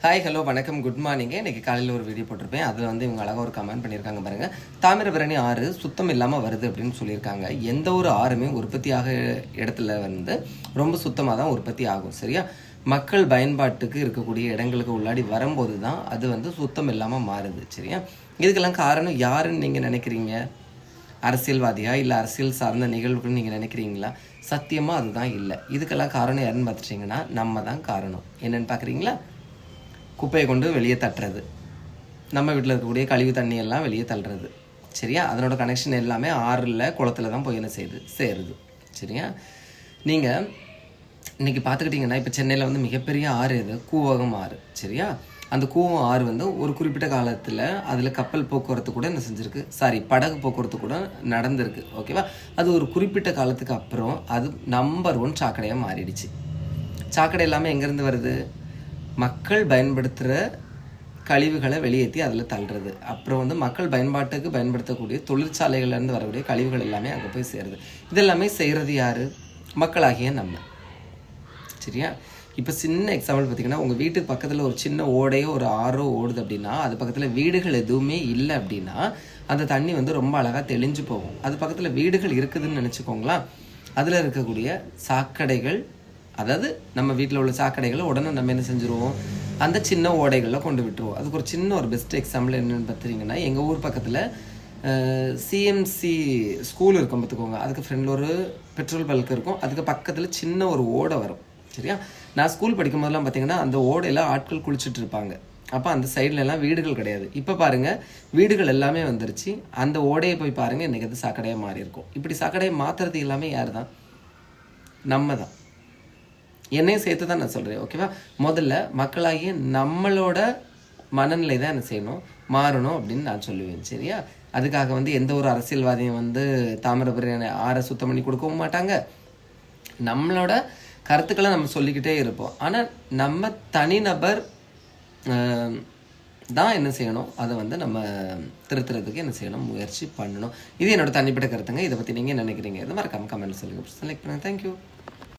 Hi hello வணக்கம் good மார்னிங்க. இன்றைக்கி காலையில் ஒரு வீடியோ போட்டிருப்பேன். அதில் வந்து இவங்க அழகாக ஒரு கமெண்ட் பண்ணியிருக்காங்க பாருங்கள். தாமிரபரணி ஆறு சுத்தம் இல்லாமல் வருது அப்படின்னு சொல்லியிருக்காங்க. எந்த ஒரு ஆறுமே உற்பத்தியாக இடத்துல வந்து ரொம்ப சுத்தமாக தான் உற்பத்தி ஆகும், சரியா? மக்கள் பயன்பாட்டுக்கு இருக்கக்கூடிய இடங்களுக்கு உள்ளாடி வரும்போது தான் அது வந்து சுத்தம் இல்லாமல் மாறுது, சரியா? இதுக்கெல்லாம் காரணம் யாருன்னு நீங்கள் நினைக்கிறீங்க? அரசியல்வாதியா இல்லை அரசியல் சார்ந்த நிகழ்வுகள் நீங்கள் நினைக்கிறீங்களா? சத்தியமாக அதுதான் இல்லை. இதுக்கெல்லாம் காரணம் யாருன்னு பார்த்துட்டிங்கன்னா நம்ம தான் காரணம். என்னென்னு பார்க்குறீங்களா? குப்பையை கொண்டு வெளியே தட்டுறது, நம்ம வீட்டில் இருக்கக்கூடிய கழிவு தண்ணியெல்லாம் வெளியே தள்ளுறது, சரியா? அதனோட கனெக்ஷன் எல்லாமே ஆறில் குளத்தில் தான் போய் என்ன சேருது, சரியா? நீங்கள் இன்றைக்கி பார்த்துக்கிட்டிங்கன்னா இப்போ சென்னையில் வந்து மிகப்பெரிய ஆறு எது? கூவகம் ஆறு, சரியா? அந்த கூவம் ஆறு வந்து ஒரு குறிப்பிட்ட காலத்தில் அதில் கப்பல் போக்குவரத்து கூட என்ன செஞ்சுருக்கு, படகு போக்குவரத்து கூட நடந்திருக்கு, ஓகேவா? அது ஒரு குறிப்பிட்ட காலத்துக்கு அப்புறம் அது நம்பர் 1 சாக்கடையாக மாறிடுச்சு. சாக்கடை எல்லாமே எங்கேருந்து வருது? மக்கள் பயன்படுத்துகிற கழிவுகளை வெளியேற்றி அதில் தள்ளுறது. அப்புறம் வந்து மக்கள் பயன்பாட்டுக்கு பயன்படுத்தக்கூடிய தொழிற்சாலைகள்லேருந்து வரக்கூடிய கழிவுகள் எல்லாமே அங்கே போய் சேருது. இதெல்லாமே செய்கிறது யார்? மக்களாகிய நம்ம, சரியா? இப்போ சின்ன எக்ஸாம்பிள் பார்த்திங்கன்னா, உங்கள் வீட்டுக்கு பக்கத்தில் ஒரு சின்ன ஓடையோ ஒரு ஆறோ ஓடுது அப்படின்னா, அது பக்கத்தில் வீடுகள் எதுவுமே இல்லை அப்படின்னா அந்த தண்ணி வந்து ரொம்ப அழகாக தெளிஞ்சு போகும். அது பக்கத்தில் வீடுகள் இருக்குதுன்னு நினச்சிக்கோங்களா, அதில் இருக்கக்கூடிய சாக்கடைகள், அதாவது நம்ம வீட்டில் உள்ள சாக்கடைகளை உடனே நம்ம என்ன செஞ்சுருவோம், அந்த சின்ன ஓடைகளில் கொண்டு விட்டுருவோம். அதுக்கு ஒரு சின்ன ஒரு பெஸ்ட் எக்ஸாம்பிள் என்னென்னு பார்த்துட்டிங்கன்னா, எங்கள் ஊர் பக்கத்தில் சிஎம்சி ஸ்கூல் இருக்கும் பார்த்துக்கோங்க. அதுக்கு ஃப்ரெண்டில் ஒரு பெட்ரோல் பல்க் இருக்கும். அதுக்கு பக்கத்தில் சின்ன ஒரு ஓடை வரும், சரியா? நான் ஸ்கூல் படிக்கும் போதெல்லாம் பார்த்திங்கன்னா அந்த ஓடையில் ஆட்கள் குளிச்சுட்டு இருப்பாங்க. அப்போ அந்த சைட்லலாம் வீடுகள் கிடையாது. இப்போ பாருங்கள், வீடுகள் எல்லாமே வந்துருச்சு. அந்த ஓடையை போய் பாருங்கள், இன்றைக்கி அது சாக்கடையாக மாறி இருக்கும். இப்படி சாக்கடையை மாற்றுறது எல்லாமே யார் தான்? நம்ம தான். என்னையும் சேர்த்து தான் நான் சொல்கிறேன், ஓகேவா? முதல்ல மக்களாகிய நம்மளோட மனநிலை தான் என்ன செய்யணும், மாறணும் அப்படின்னு நான் சொல்லுவேன், சரியா? அதுக்காக வந்து எந்த ஒரு அரசியல்வாதியும் வந்து தாமிரபரணி ஆறை சுத்தம் பண்ணி கொடுக்கவும் மாட்டாங்க. நம்மளோட கருத்துக்களை நம்ம சொல்லிக்கிட்டே இருப்போம். ஆனால் நம்ம தனிநபர் தான் என்ன செய்யணும், அதை வந்து நம்ம திருத்துறதுக்கு என்ன செய்யணும், முயற்சி பண்ணணும். இது என்னோட தனிப்பட்ட கருத்துங்க. இதை பற்றி நீங்கள் நினைக்கிறீங்க? இது மறக்காமல் கமெண்ட் சொல்லுங்கள். செலக்ட் பண்ணுங்கள். தேங்க்யூ.